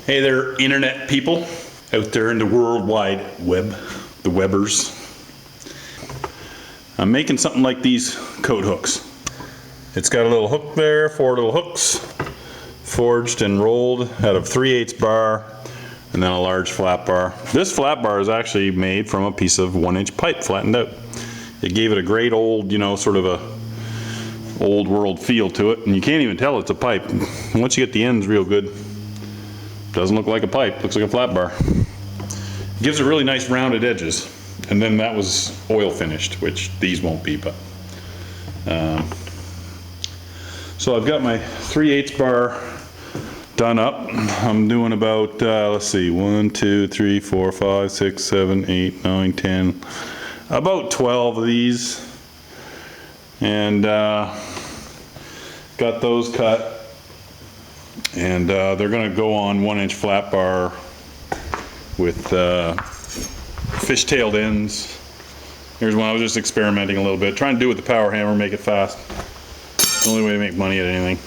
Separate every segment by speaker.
Speaker 1: Hey there, internet people out there in the World Wide Web, the Webbers. I'm making something like these coat hooks. It's got a little hook there, 4 little hooks, forged and rolled out of 3/8 bar, and then a large flat bar. This flat bar is actually made from a piece of 1-inch pipe flattened out. It gave it a great old, sort of a old world feel to it, and you can't even tell it's a pipe. Once you get the ends real good, doesn't look like a pipe, looks like a flat bar. Gives it really nice rounded edges, and then that was oil finished, which these won't be, but. So I've got my 3/8 bar done up. I'm doing about, let's see, 1, 2, 3, 4, 5, 6, 7, 8, 9, 10, about 12 of these. And got those cut. And they're going to go on 1-inch flat bar with fish-tailed ends. Here's one I was just experimenting a little bit, trying to do with the power hammer, make it fast. It's the only way to make money at anything.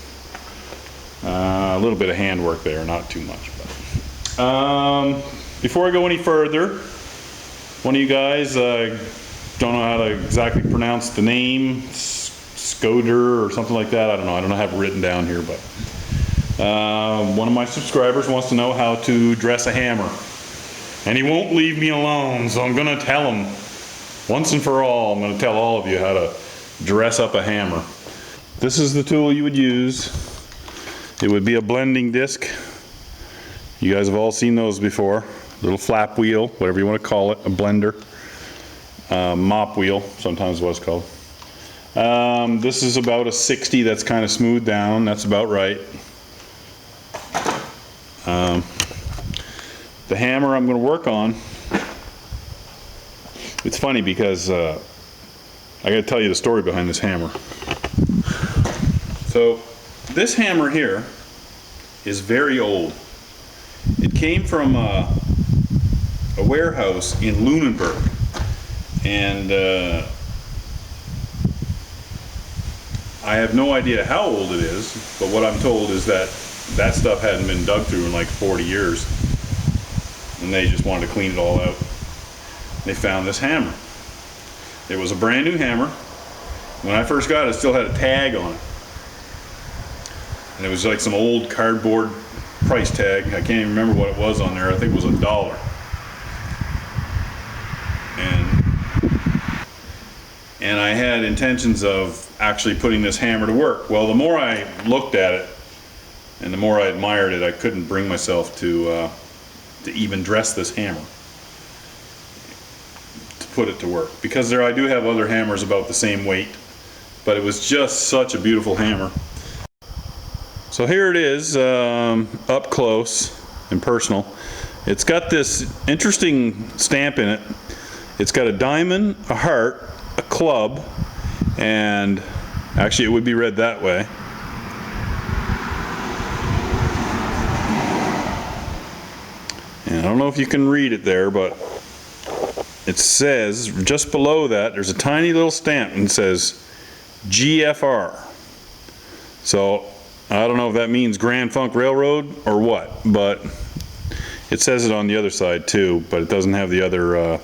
Speaker 1: A little bit of handwork there, not too much. But. Before I go any further, one of you guys don't know how to exactly pronounce the name, Scoder or something like that. I don't know. I don't have it written down here, but. One of my subscribers wants to know how to dress a hammer, and he won't leave me alone, so I'm going to tell him once and for all. I'm going to tell all of you how to dress up a hammer. This is the tool you would use. It would be a blending disc. You guys have all seen those before. Little flap wheel, whatever you want to call it, a blender. Mop wheel, sometimes what it's called. This is about a 60 that's kind of smoothed down. That's about right. The hammer I'm going to work on, it's funny because I got to tell you the story behind this hammer. So this hammer here is very old. It came from a warehouse in Lunenburg, and I have no idea how old it is, but what I'm told is that stuff hadn't been dug through in like 40 years. And they just wanted to clean it all out. They found this hammer. It was a brand new hammer. When I first got it, it still had a tag on it. And it was like some old cardboard price tag. I can't even remember what it was on there. I think it was $1. And I had intentions of actually putting this hammer to work. Well, the more I looked at it, and the more I admired it, I couldn't bring myself to even dress this hammer, to put it to work. Because I do have other hammers about the same weight, but it was just such a beautiful hammer. So here it is, up close and personal. It's got this interesting stamp in it. It's got a diamond, a heart, a club, and actually it would be read that way. And I don't know if you can read it there, but it says just below that there's a tiny little stamp and it says GFR. So I don't know if that means Grand Funk Railroad or what, but it says it on the other side too, but it doesn't have the other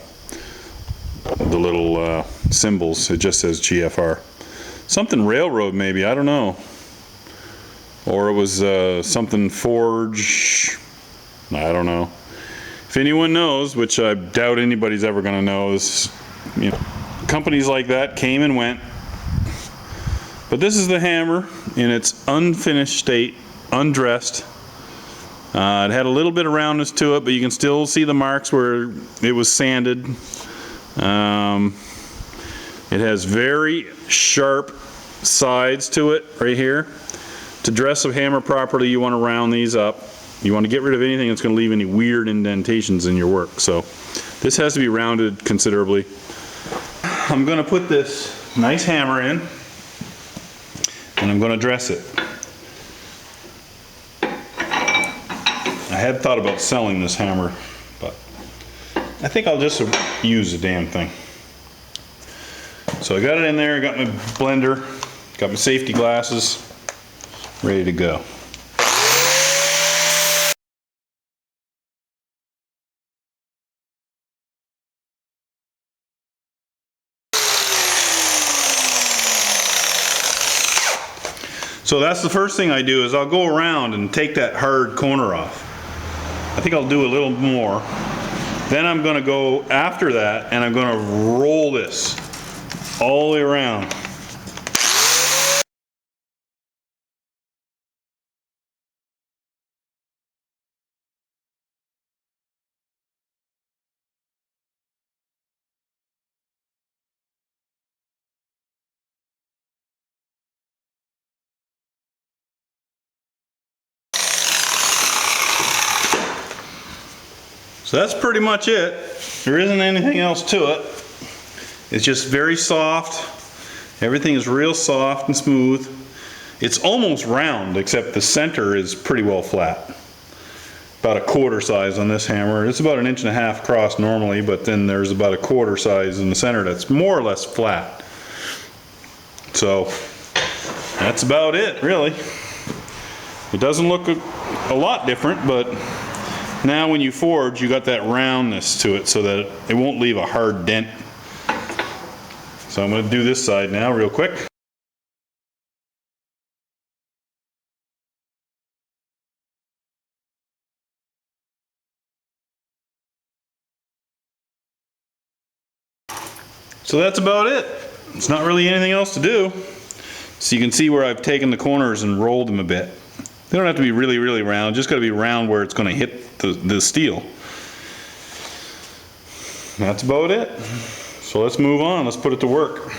Speaker 1: the little symbols. It just says GFR. Something railroad maybe, I don't know. Or it was something forge, I don't know. If anyone knows, which I doubt anybody's ever going to know, this, companies like that came and went. But this is the hammer in its unfinished state, undressed. It had a little bit of roundness to it, but you can still see the marks where it was sanded. It has very sharp sides to it right here. To dress a hammer properly, you want to round these up. You want to get rid of anything that's going to leave any weird indentations in your work. So this has to be rounded considerably. I'm going to put this nice hammer in, and I'm going to dress it. I had thought about selling this hammer, but I think I'll just use the damn thing. So I got it in there, I got my blender, got my safety glasses, ready to go. So that's the first thing I do is I'll go around and take that hard corner off. I think I'll do a little more. Then I'm gonna go after that and I'm gonna roll this all the way around. So that's pretty much it. There isn't anything else to it. It's just very soft. Everything is real soft and smooth. It's almost round, except the center is pretty well flat. About a quarter size on this hammer. It's about 1.5 inches across normally, but then there's about a quarter size in the center that's more or less flat. So that's about it, really. It doesn't look a lot different, but now when you forge, you got that roundness to it so that it won't leave a hard dent. So I'm going to do this side now real quick. So that's about it. It's not really anything else to do. So you can see where I've taken the corners and rolled them a bit. They don't have to be really, really round. Just got to be round where it's going to hit the steel. That's about it. So let's move on. Let's put it to work.